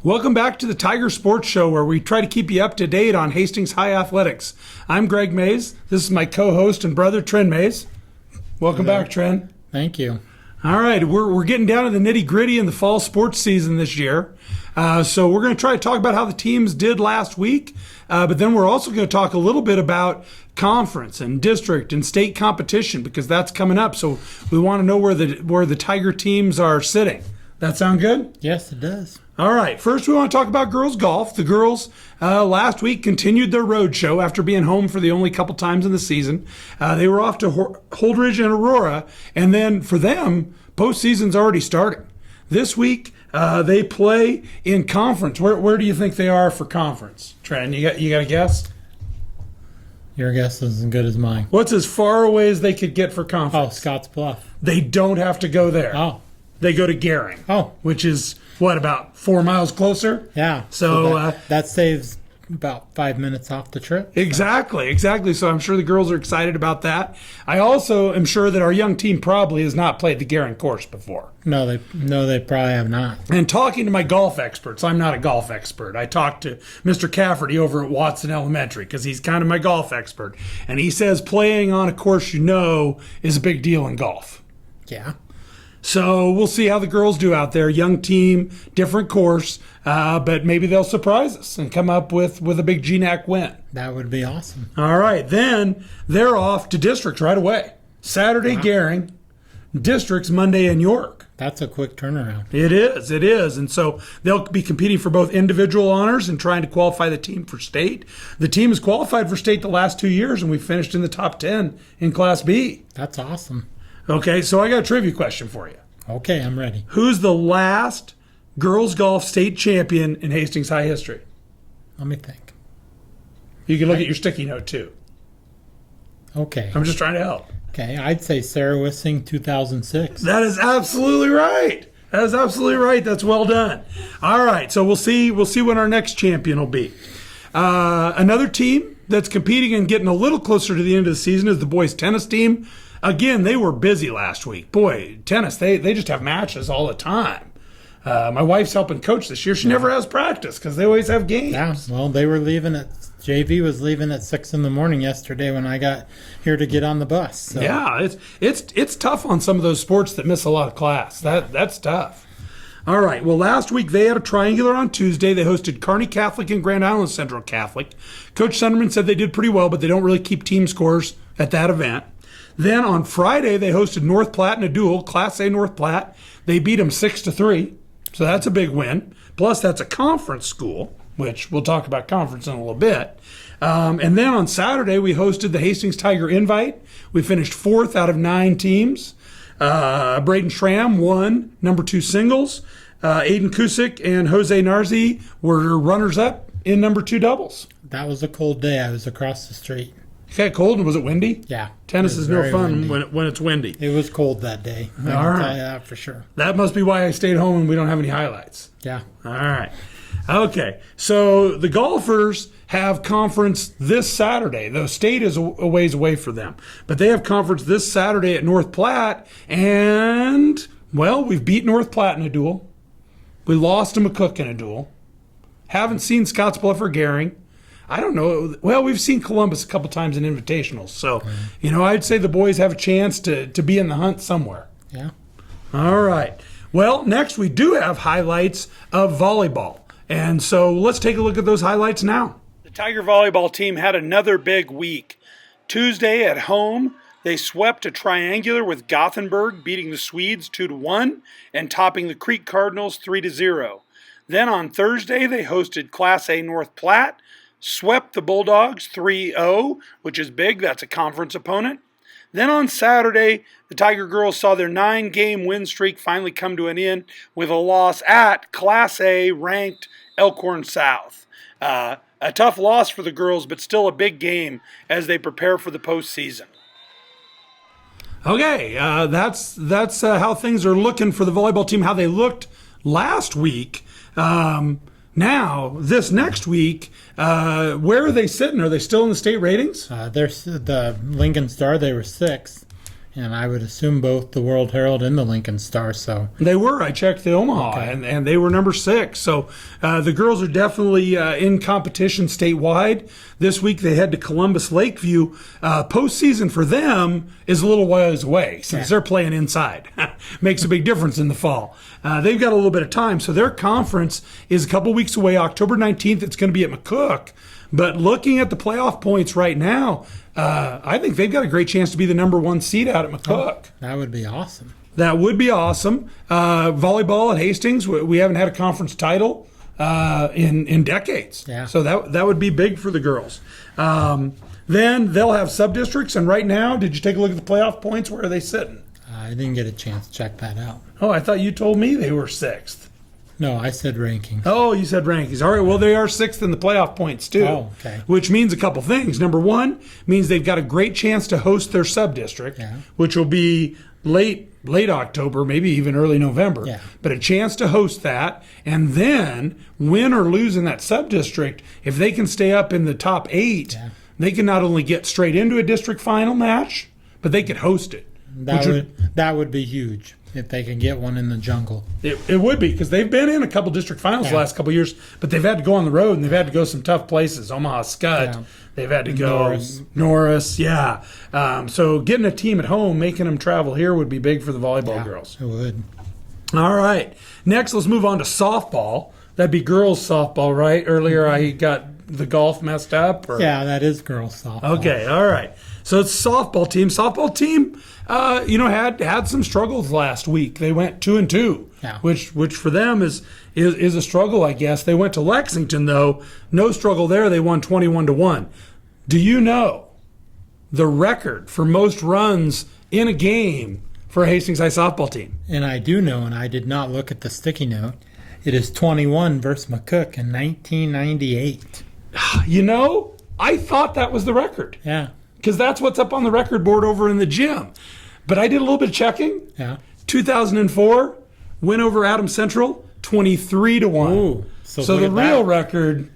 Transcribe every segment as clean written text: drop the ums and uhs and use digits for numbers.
Welcome back to the Tiger Sports Show, where we try to keep you up to date on Hastings High Athletics. I'm Greg Mays. This is my co-host and brother, Tren Mays. Welcome back, Tren. Thank you. All right, we're getting down to the nitty-gritty in the fall sports season this year. So we're going to try to talk about how the teams did last week, but then we're also going to talk a little bit about conference and district and state competition, because that's coming up. So we want to know where the Tiger teams are sitting. That sound good? Yes, it does. All right, first we want to talk about girls golf. The girls last week continued their road show after being home for the only couple times in the season. They were off to Holdridge and Aurora, and then for them, postseason's already starting. This week, they play in conference. Where do you think they are for conference? Tren, you got a guess? Your guess is as good as mine. What's as far away as they could get for conference? Oh, Scotts Bluff. They don't have to go there. Oh. They go to Gehring. Oh. Which is, about 4 miles closer? Yeah. So that saves about 5 minutes off the trip. Exactly. So I'm sure the girls are excited about that. I also am sure that our young team probably has not played the Gehring course before. No, they probably have not. And talking to my golf experts, I'm not a golf expert. I talked to Mr. Cafferty over at Watson Elementary because he's kind of my golf expert. And he says playing on a course is a big deal in golf. Yeah. So we'll see how the girls do out there. Young team, different course, but maybe they'll surprise us and come up with a big GNAC win. That would be awesome. All right, then they're off to districts right away. Saturday, wow. Gehring, districts Monday in York. That's a quick turnaround. It is. And so they'll be competing for both individual honors and trying to qualify the team for state. The team has qualified for state the last 2 years, and we finished in the top 10 in Class B. That's awesome. Okay, so I got a trivia question for you. Okay, I'm ready. Who's the last girls golf state champion in Hastings High history? Let me think. You can look at your sticky note, too. Okay. I'm just trying to help. Okay, I'd say Sarah Wissing, 2006. That is absolutely right. That's well done. All right, so we'll see when our next champion will be. Another team that's competing and getting a little closer to the end of the season is the boys tennis team. Again, they were busy last week. Boy, tennis, they just have matches all the time. My wife's helping coach this year. She never has practice because they always have games. Yeah, well, they were leaving JV was leaving at 6 in the morning yesterday when I got here to get on the bus. So. Yeah, it's tough on some of those sports that miss a lot of class. That's tough. All right, well, last week they had a triangular on Tuesday. They hosted Kearney Catholic and Grand Island Central Catholic. Coach Sunderman said they did pretty well, but they don't really keep team scores at that event. Then on Friday, they hosted North Platte in a duel, Class A North Platte. They beat them 6-3, so that's a big win. Plus, that's a conference school, which we'll talk about conference in a little bit. And then on Saturday, we hosted the Hastings Tiger Invite. We finished 4th out of 9 teams. Braden Schramm won number 2 singles. Aiden Kusick and Jose Narzi were runners-up in number 2 doubles. That was a cold day. I was across the street. Okay, cold, and was it windy? Yeah. Tennis is no fun when it's windy. It was cold that day. I can tell you that for sure. That must be why I stayed home and we don't have any highlights. Yeah. All right. Okay, so the golfers have conference this Saturday. The state is a ways away for them. But they have conference this Saturday at North Platte, and, well, we've beat North Platte in a duel. We lost to McCook in a duel. Haven't seen Scotts Bluff or Gehring. I don't know. Well, we've seen Columbus a couple times in invitationals. So, I'd say the boys have a chance to be in the hunt somewhere. Yeah. All right. Well, next we do have highlights of volleyball. And so let's take a look at those highlights now. The Tiger volleyball team had another big week. Tuesday at home, they swept a triangular with Gothenburg, beating the Swedes 2-1 and topping the Crete Cardinals 3-0. Then on Thursday, they hosted Class A North Platte, swept the Bulldogs 3-0, which is big. That's a conference opponent. Then on Saturday, the Tiger girls saw their 9-game win streak finally come to an end with a loss at Class A ranked Elkhorn South. A tough loss for the girls, but still a big game as they prepare for the postseason. Okay, that's how things are looking for the volleyball team, how they looked last week. Now, this next week, where are they sitting? Are they still in the state ratings? They're the Lincoln Star. They were 6th, and I would assume both the World Herald and the Lincoln Star. So They were. I checked the Omaha, and they were number 6. So the girls are definitely in competition statewide. This week they head to Columbus Lakeview. Postseason for them is a little ways away since they're playing inside. Makes a big difference in the fall. They've got a little bit of time. So their conference is a couple weeks away. October 19th, it's going to be at McCook. But looking at the playoff points right now, I think they've got a great chance to be the number 1 seed out at McCook. that would be awesome. That would be awesome. Volleyball at Hastings, we haven't had a conference title in decades. Yeah. So that would be big for the girls. Then they'll have sub-districts, and right now, did you take a look at the playoff points? Where are they sitting? I didn't get a chance to check that out. Oh, I thought you told me they were 6th. No, I said rankings. Oh, you said rankings. All right, well, they are 6th in the playoff points, too. Oh, okay. Which means a couple things. Number 1 means they've got a great chance to host their sub-district, which will be late October, maybe even early November. Yeah. But a chance to host that, and then win or lose in that sub-district, if they can stay up in the top 8, they can not only get straight into a district final match, but they could host it. That would be huge if they can get one in the jungle. It would be, because they've been in a couple district finals the last couple of years, but they've had to go on the road, and they've had to go some tough places. Omaha Scud, they've had to go Norris, so getting a team at home, making them travel here would be big for the volleyball girls. It would. All right. Next, let's move on to softball. That'd be girls softball, right? Earlier I got the golf messed up? Or? Yeah, that is girls softball. Okay, all right. So it's softball team. Softball team, had some struggles last week. They went 2-2, which for them is a struggle, I guess. They went to Lexington, though. No struggle there. They won 21-1. Do you know the record for most runs in a game for a Hastings High softball team? And I do know, and I did not look at the sticky note, it is 21 versus McCook in 1998. I thought that was the record. Yeah. Because that's what's up on the record board over in the gym. But I did a little bit of checking. Yeah. 2004, win over Adams Central, 23-1. Ooh, so the real record,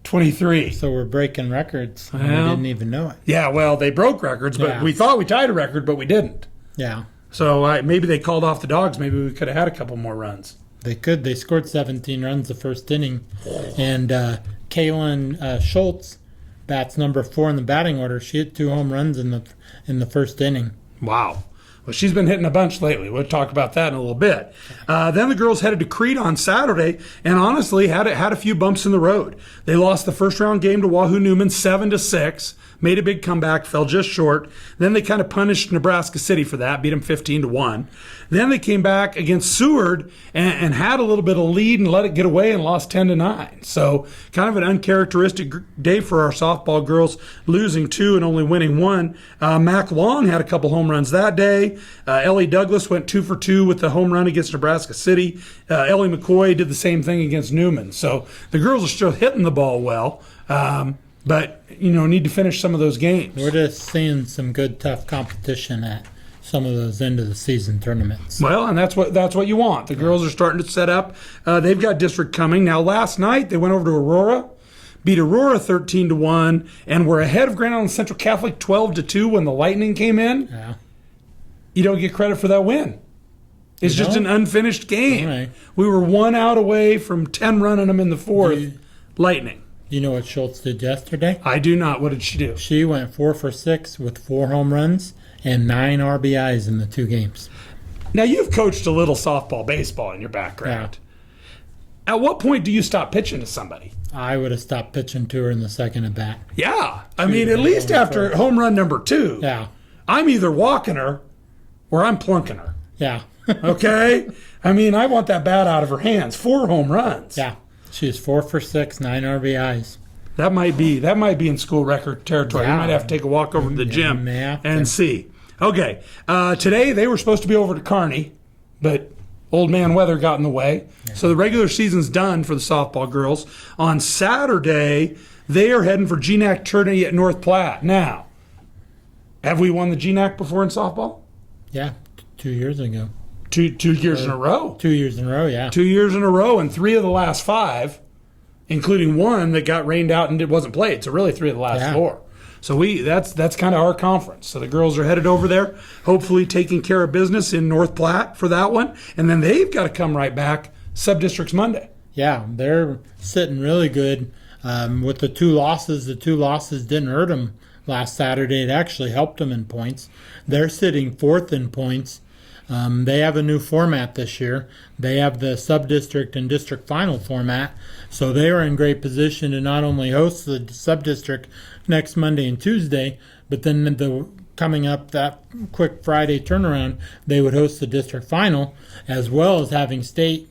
23. So we're breaking records. Well, we didn't even know it. Yeah, well, they broke records, but we thought we tied a record, but we didn't. Yeah. So maybe they called off the dogs. Maybe we could have had a couple more runs. They could. They scored 17 runs the first inning. And Kaylin Schultz bats number 4 in the batting order. She hit 2 home runs in the first inning. Wow. Well, she's been hitting a bunch lately. We'll talk about that in a little bit. Then the girls headed to Crete on Saturday, and honestly had a few bumps in the road. They lost the first round game to Wahoo Newman 7-6. Made a big comeback, fell just short. Then they kind of punished Nebraska City for that, beat them 15-1. Then they came back against Seward and had a little bit of lead and let it get away and lost 10-9. So kind of an uncharacteristic day for our softball girls, losing 2 and only winning 1. Mac Long had a couple home runs that day. Ellie Douglas went 2 for 2 with the home run against Nebraska City. Ellie McCoy did the same thing against Newman. So the girls are still hitting the ball well. But, need to finish some of those games. We're just seeing some good, tough competition at some of those end-of-the-season tournaments. Well, and that's what you want. The girls are starting to set up. They've got district coming. Now, last night, they went over to Aurora, beat Aurora 13-1, and were ahead of Grand Island Central Catholic 12-2 when the Lightning came in. Yeah. You don't get credit for that win. It's just an unfinished game. Right. We were 1 out away from 10 running them in the 4th. Lightning. You know what Schultz did yesterday? I do not. What did she do? She went 4 for 6 with 4 home runs and 9 RBIs in the 2 games. Now, you've coached a little softball, baseball in your background. Yeah. At what point do you stop pitching to somebody? I would have stopped pitching to her in the second at bat. Yeah. I mean, at least after home run number 2. Yeah. I'm either walking her or I'm plunking her. Yeah. Okay? I mean, I want that bat out of her hands. 4 home runs. Yeah. She is 4 for 6, 9 RBIs. That might be in school record territory. You might have to take a walk over to the gym and see. Okay. Today they were supposed to be over to Kearney, but old man weather got in the way. Yeah. So the regular season's done for the softball girls. On Saturday, they are heading for GNAC tourney at North Platte. Now, have we won the GNAC before in softball? Yeah, 2 years ago. Two years in a row. 2 years in a row, yeah. 2 years in a row, and 3 of the last 5, including 1 that got rained out and it wasn't played. So really 3 of the last 4. So that's kind of our conference. So the girls are headed over there, hopefully taking care of business in North Platte for that one. And then they've got to come right back, sub-districts Monday. Yeah, they're sitting really good with the two losses. The two losses didn't hurt them last Saturday. It actually helped them in points. They're sitting fourth in points. They have a new format this year. They have the sub-district and district final format. So they are in great position to not only host the sub-district next Monday and Tuesday, but then coming up that quick Friday turnaround, they would host the district final as well as having state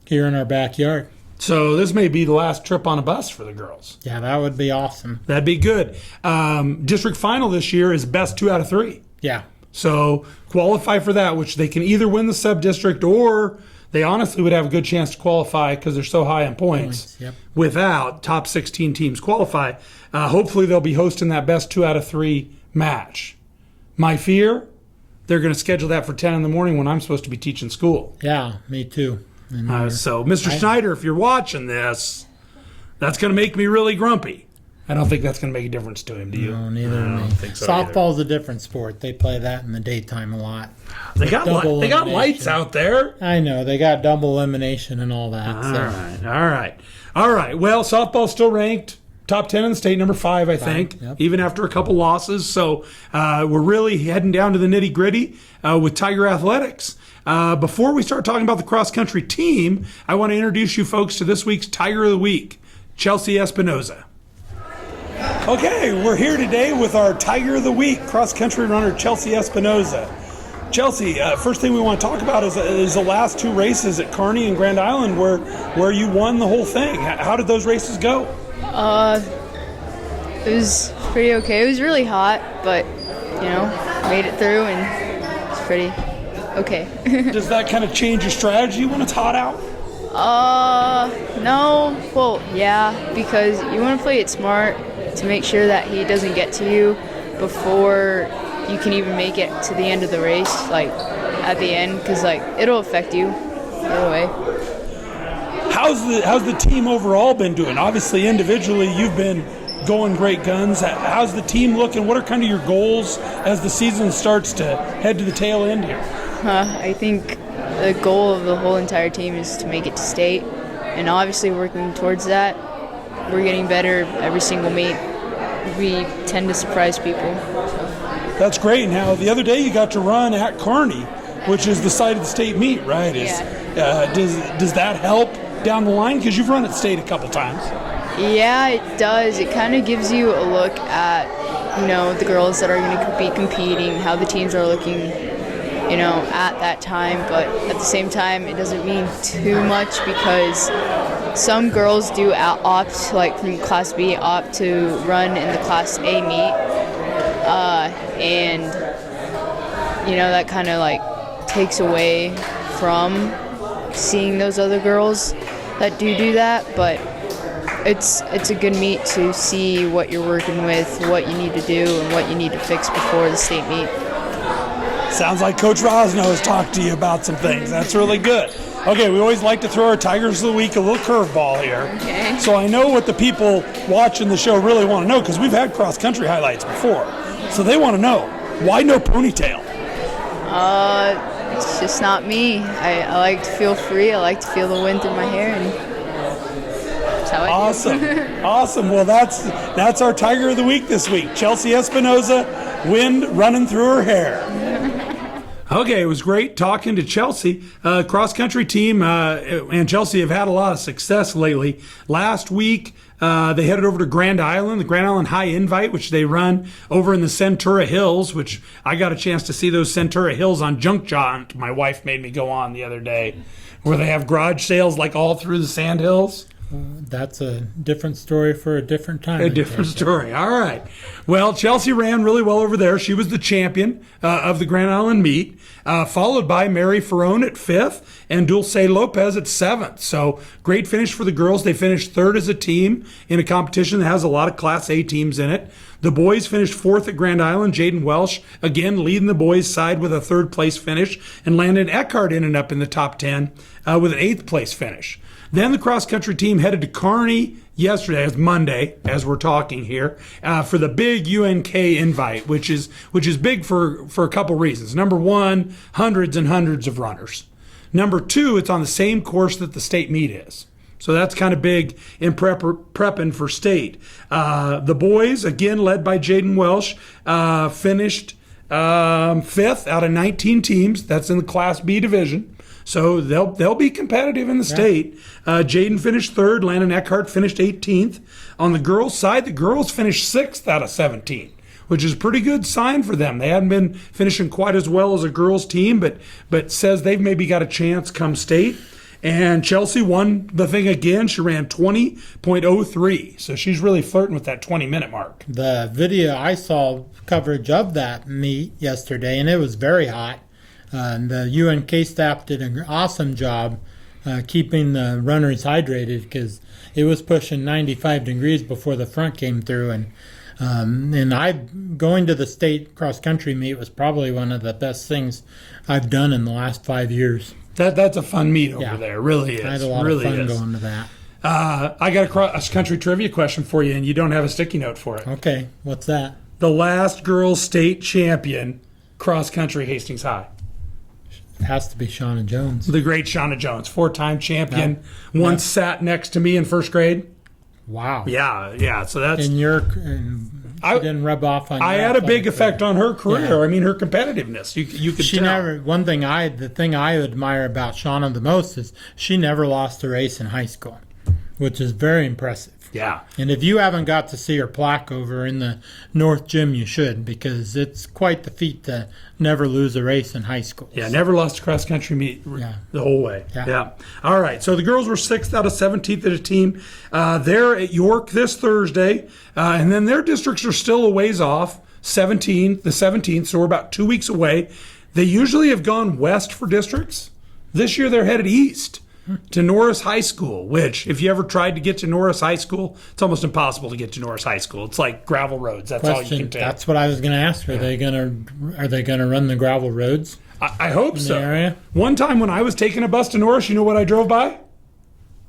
here in our backyard. So this may be the last trip on a bus for the girls. Yeah, that would be awesome. That'd be good. District final this year is best 2 out of 3. Yeah. So qualify for that, which they can either win the sub-district or they honestly would have a good chance to qualify because they're so high in points. Yep. Without top 16 teams qualify. Hopefully they'll be hosting that best 2 out of 3 match. My fear, they're going to schedule that for 10 in the morning when I'm supposed to be teaching school. Yeah, me too. So, Mr. Schneider, if you're watching this, that's going to make me really grumpy. I don't think that's going to make a difference to him, do you? No, neither do me. Think so Softball's a different sport. They play that in the daytime a lot. They got lights out there. I know. They got double elimination and all that. All right. Well, softball's still ranked top 10 in the state, number 5, I think, yep. even after a couple losses. So we're really heading down to the nitty-gritty with Tiger Athletics. Before we start talking about the cross-country team, I want to introduce you folks to this week's Tiger of the Week, Chelsea Espinoza. Okay, we're here today with our Tiger of the Week, cross-country runner Chelsea Espinoza. Chelsea, first thing we want to talk about is the last 2 races at Kearney and Grand Island where you won the whole thing. How did those races go? It was pretty okay. It was really hot, but, made it through and it's pretty okay. Does that kind of change your strategy when it's hot out? No. Well, yeah, because you want to play it smart to make sure that he doesn't get to you before you can even make it to the end of the race, like at the end, because it'll affect you either way. How's the team overall been doing? Obviously, individually, you've been going great guns. How's the team looking? What are kind of your goals as the season starts to head to the tail end here? I think the goal of the whole entire team is to make it to state, and obviously working towards that. We're getting better every single meet. We tend to surprise people. That's great. Now, the other day you got to run at Kearney, which is the site of the state meet, right? Yeah. Does that help down the line? Because you've run at state a couple times. Yeah, it does. It kind of gives you a look at, the girls that are going to be competing, how the teams are looking, at that time. But at the same time, it doesn't mean too much because some girls do opt, from Class B, opt to run in the Class A meet. And, that kind of, takes away from seeing those other girls that do that. But it's a good meet to see what you're working with, what you need to do, and what you need to fix before the state meet. Sounds like Coach Rosno has talked to you about some things. That's really good. Okay, we always like to throw our Tigers of the Week a little curveball here. Okay. So I know what the people watching the show really want to know because we've had cross-country highlights before. So they want to know, why no ponytail? It's just not me. I like to feel free. I like to feel the wind through my hair, and that's how I do. Awesome. Well, that's our Tiger of the Week this week. Chelsea Espinoza, wind running through her hair. Okay, it was great talking to Chelsea. Cross-country team and Chelsea have had a lot of success lately. Last week, they headed over to Grand Island, the Grand Island High Invite, which they run over in the Centura Hills, which I got a chance to see those Centura Hills on Junk Jaunt. My wife made me go on the other day, where they have garage sales all through the sand hills. That's a different story for a different time. A different story. All right. Well, Chelsea ran really well over there. She was the champion of the Grand Island meet, followed by Mary Ferrone at 5th and Dulce Lopez at 7th. So great finish for the girls. They finished 3rd as a team in a competition that has a lot of Class A teams in it. The boys finished fourth at Grand Island. Jaden Welsh, again, leading the boys' side with a third-place finish, and Landon Eckhart ended up in the top 10 with an eighth-place finish. Then the cross-country team headed to Kearney yesterday, as Monday, as we're talking here, for the big UNK invite, which is big for a couple reasons. Number one, hundreds and hundreds of runners. Number two, it's on the same course that the state meet is. So that's kind of big in prepping for state. The boys, again led by Jaden Welsh, finished fifth out of 19 teams. That's in the Class B division. So they'll be competitive in the state. Jaden finished third. Landon Eckhart finished 18th. On the girls' side, the girls finished sixth out of 17, which is a pretty good sign for them. They haven't been finishing quite as well as a girls' team, but says they've maybe got a chance come state. And Chelsea won the thing again. She ran 20.03, so she's really flirting with that 20-minute mark. The video, I saw coverage of that meet yesterday, and it was very hot. The UNK staff did an awesome job keeping the runners hydrated because it was pushing 95 degrees before the front came through. And going to the state cross-country meet was probably one of the best things I've done in the last 5 years. That's a fun meet over there. It really is. I had a lot of fun going to that. I got a cross-country trivia question for you, and you don't have a sticky note for it. Okay, what's that? The last girls' state champion cross-country Hastings High. It has to be Shauna Jones. The great Shauna Jones, four-time champion. Once sat next to me in first grade. Wow. Yeah. So that's... And she didn't rub off on you. I had a big effect on her career. Yeah. I mean, her competitiveness. You could tell. The thing I admire about Shauna the most is she never lost a race in high school, which is very impressive. Yeah. And if you haven't got to see her plaque over in the North Gym, you should, because it's quite the feat to never lose a race in high school. Yeah, never lost a cross-country meet the whole way. Yeah. All right, so the girls were 6th out of 17th at a team. They're at York this Thursday, and then their districts are still a ways off, the 17th, so we're about 2 weeks away. They usually have gone west for districts. This year they're headed east to Norris High School, which, if you ever tried to get to Norris High School, it's almost impossible to get to Norris High School. It's like gravel roads. That's all you can take. That's what I was going to ask. Are they going to run the gravel roads? I hope so. Area? One time when I was taking a bus to Norris, you know what I drove by?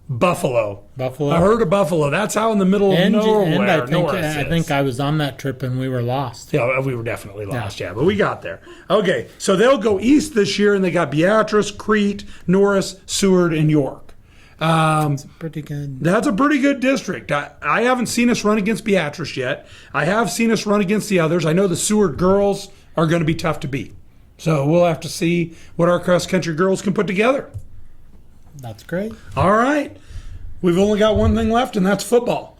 Buffalo. I heard of Buffalo. That's how in the middle of nowhere Norris is. I think I was on that trip and we were lost. Yeah, we were definitely lost, but we got there. Okay, so they'll go east this year, and they got Beatrice, Crete, Norris, Seward, and York. That's pretty good. That's a pretty good district. I haven't seen us run against Beatrice yet. I have seen us run against the others. I know the Seward girls are going to be tough to beat. So we'll have to see what our cross-country girls can put together. That's great. All right. We've only got one thing left, and that's football.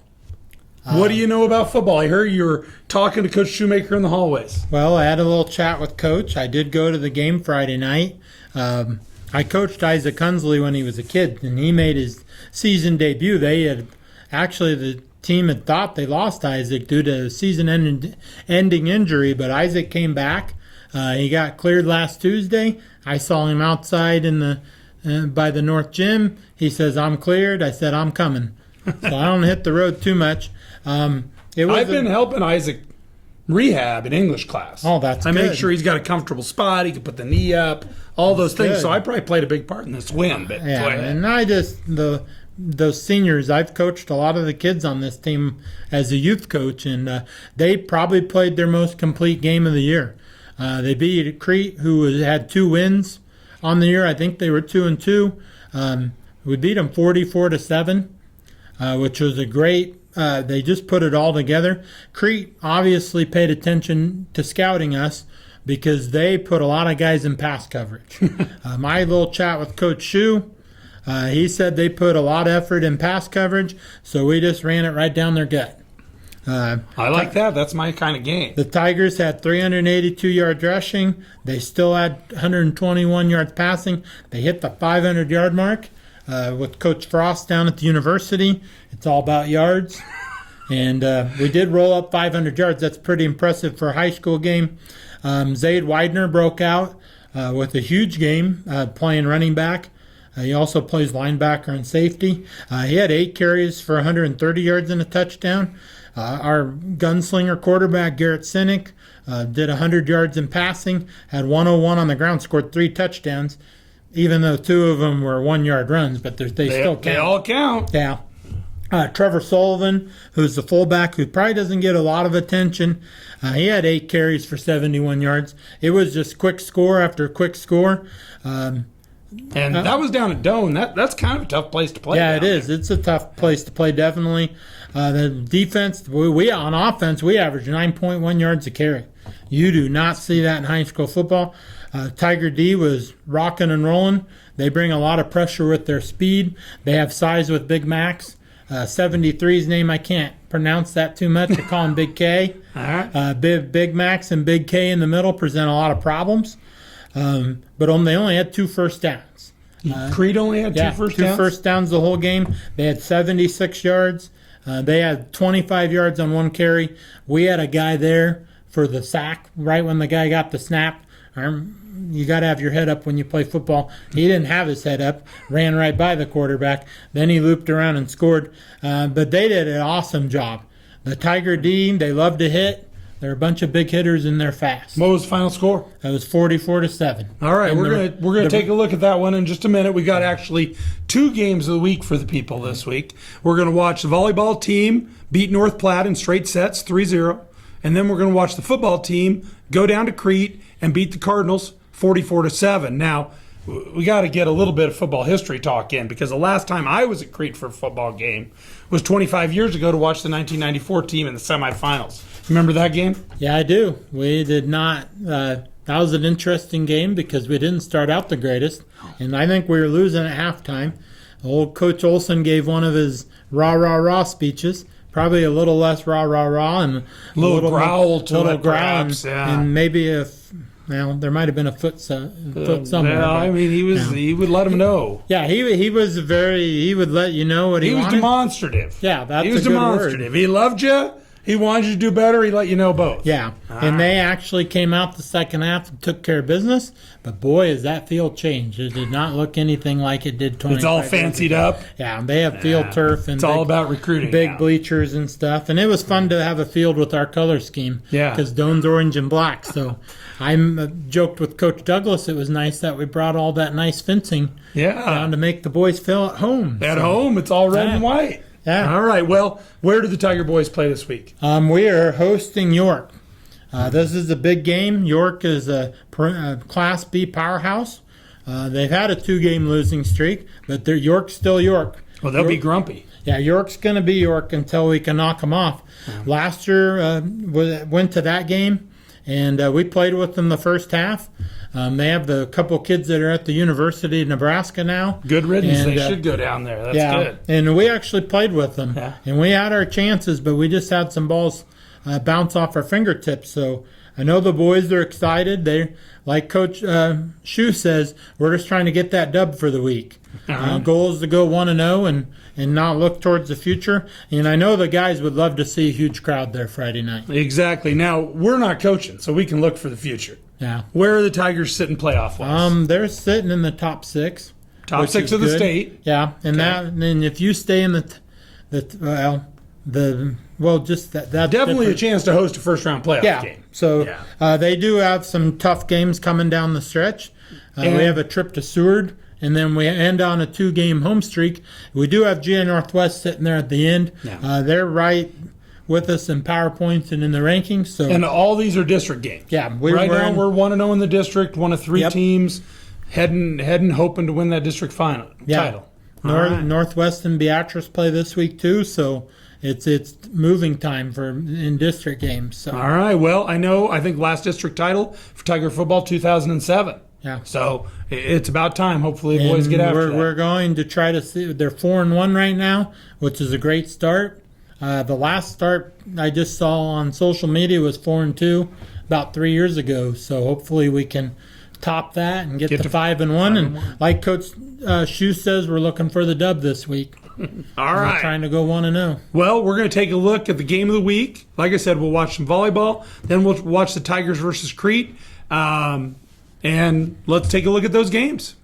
What do you know about football? I heard you were talking to Coach Shoemaker in the hallways. Well, I had a little chat with Coach. I did go to the game Friday night. I coached Isaac Hunsley when he was a kid, and he made his season debut. The team had thought they lost Isaac due to a season-ending injury, but Isaac came back. He got cleared last Tuesday. I saw him outside by the North Gym. He says, "I'm cleared." I said, "I'm coming." So I don't hit the road too much. I've been helping Isaac rehab in English class. Oh, that's good. I make sure he's got a comfortable spot. He can put the knee up, all those things. Good. So I probably played a big part in this win. But yeah, and those seniors, I've coached a lot of the kids on this team as a youth coach, and they probably played their most complete game of the year. They beat Crete, who had 2 wins on the year. I think they were 2-2. We beat them 44-7, which was a great. They just put it all together. Crete obviously paid attention to scouting us because they put a lot of guys in pass coverage. My little chat with Coach Shue, he said they put a lot of effort in pass coverage, so we just ran it right down their gut. I like that. That's my kind of game. The Tigers had 382 yards rushing. They still had 121 yards passing. They hit the 500-yard mark with Coach Frost down at the university. It's all about yards. And we did roll up 500 yards. That's pretty impressive for a high school game. Zaid Widener broke out with a huge game playing running back. He also plays linebacker and safety. He had 8 carries for 130 yards and a touchdown. Our gunslinger quarterback, Garrett Sinek, did 100 yards in passing, had 101 on the ground, scored 3 touchdowns, even though 2 of them were 1-yard runs, but they still count. They all count. Yeah. Trevor Sullivan, who's the fullback, who probably doesn't get a lot of attention. He had 8 carries for 71 yards. It was just quick score after quick score. And that was down at Doane. That's kind of a tough place to play. Yeah, it is. It's a tough place to play, definitely. The defense, we on offense, we average 9.1 yards a carry. You do not see that in high school football. Tiger D was rocking and rolling. They bring a lot of pressure with their speed. They have size with Big Max. 73's name, I can't pronounce that too much. I call him Big K. All right. Big Max and Big K in the middle present a lot of problems. But they only had 2 first downs. Crete only had 2 first downs? 2 first downs the whole game. They had 76 yards. They had 25 yards on 1 carry. We had a guy there for the sack right when the guy got the snap. You got to have your head up when you play football. He didn't have his head up, ran right by the quarterback. Then he looped around and scored. But they did an awesome job. The Tiger D, they love to hit. They're a bunch of big hitters and they're fast. What was the final score? It was 44-7. All right, we're gonna take a look at that one in just a minute. We got actually 2 games of the week for the people this week. We're gonna watch the volleyball team beat North Platte in straight sets 3-0, and then we're gonna watch the football team go down to Crete and beat the Cardinals 44-7. Now, we got to get a little bit of football history talk in, because the last time I was at Crete for a football game was 25 years ago to watch the 1994 team in the semifinals. Remember that game? Yeah, I do. We did not. That was an interesting game because we didn't start out the greatest, and I think we were losing at halftime. Old Coach Olson gave one of his rah, rah, rah speeches. Probably a little less rah, rah, rah, and a little growl to little it, growl, perhaps, and maybe there might have been a foot somewhere. Yeah, I mean, he would let him know. Yeah, he was he would let you know what he wanted. He was demonstrative. Yeah, that's he was a good demonstrative. word. He loved you. He wanted you to do better. He let you know both. Yeah, and they actually came out the second half and took care of business. But boy, has that field changed. It did not look anything like it did 20 It's all fancied up. Yeah, they have field turf. And it's all about recruiting. Big bleachers and stuff. And it was fun to have a field with our color scheme. Yeah. Because Doane's orange and black. So I joked with Coach Douglas. It was nice that we brought all that nice fencing down to make the boys feel at home. At home, it's all red and white. Yeah. All right. Well, where do the Tiger boys play this week? We are hosting York. This is a big game. York is a Class B powerhouse. They've had a 2-game losing streak, but York's still York. Well, they'll be grumpy. Yeah, York's going to be York until we can knock them off. Last year, went to that game, and we played with them the first half. They have the couple kids that are at the University of Nebraska now. Good riddance. They should go down there. That's good. And we actually played with them. Yeah. And we had our chances, but we just had some balls bounce off our fingertips. So I know the boys are excited. They, like Coach Shue says, we're just trying to get that dub for the week. Goal is to go 1-0 and not look towards the future. And I know the guys would love to see a huge crowd there Friday night. Exactly. Now, we're not coaching, so we can look for the future. Yeah. Where are the Tigers sitting playoff-wise? They're sitting in the top 6. Top 6 of the state. Yeah, and then if you stay in that definitely a chance to host a first-round playoff game. So they do have some tough games coming down the stretch. We have a trip to Seward, and then we end on a 2-game home streak. We do have GA Northwest sitting there at the end. Yeah. They're right with us in PowerPoints and in the rankings. So and all these are district games. Yeah, we're 1-0 in the district. One of 3 teams heading hoping to win that district title. Northwest and Beatrice play this week too, so it's moving time in district games. So. All right. Well, I think last district title for Tiger football 2007. Yeah. So it's about time. Hopefully the boys get after that. We're going to try to see. They're 4-1 right now, which is a great start. The last start I just saw on social media was 4-2 about 3 years ago. So hopefully we can top that and get to 5-1. And like Coach Shue says, we're looking for the dub this week. All right. We're trying to go 1-0. Well, we're going to take a look at the game of the week. Like I said, we'll watch some volleyball. Then we'll watch the Tigers versus Crete. And let's take a look at those games.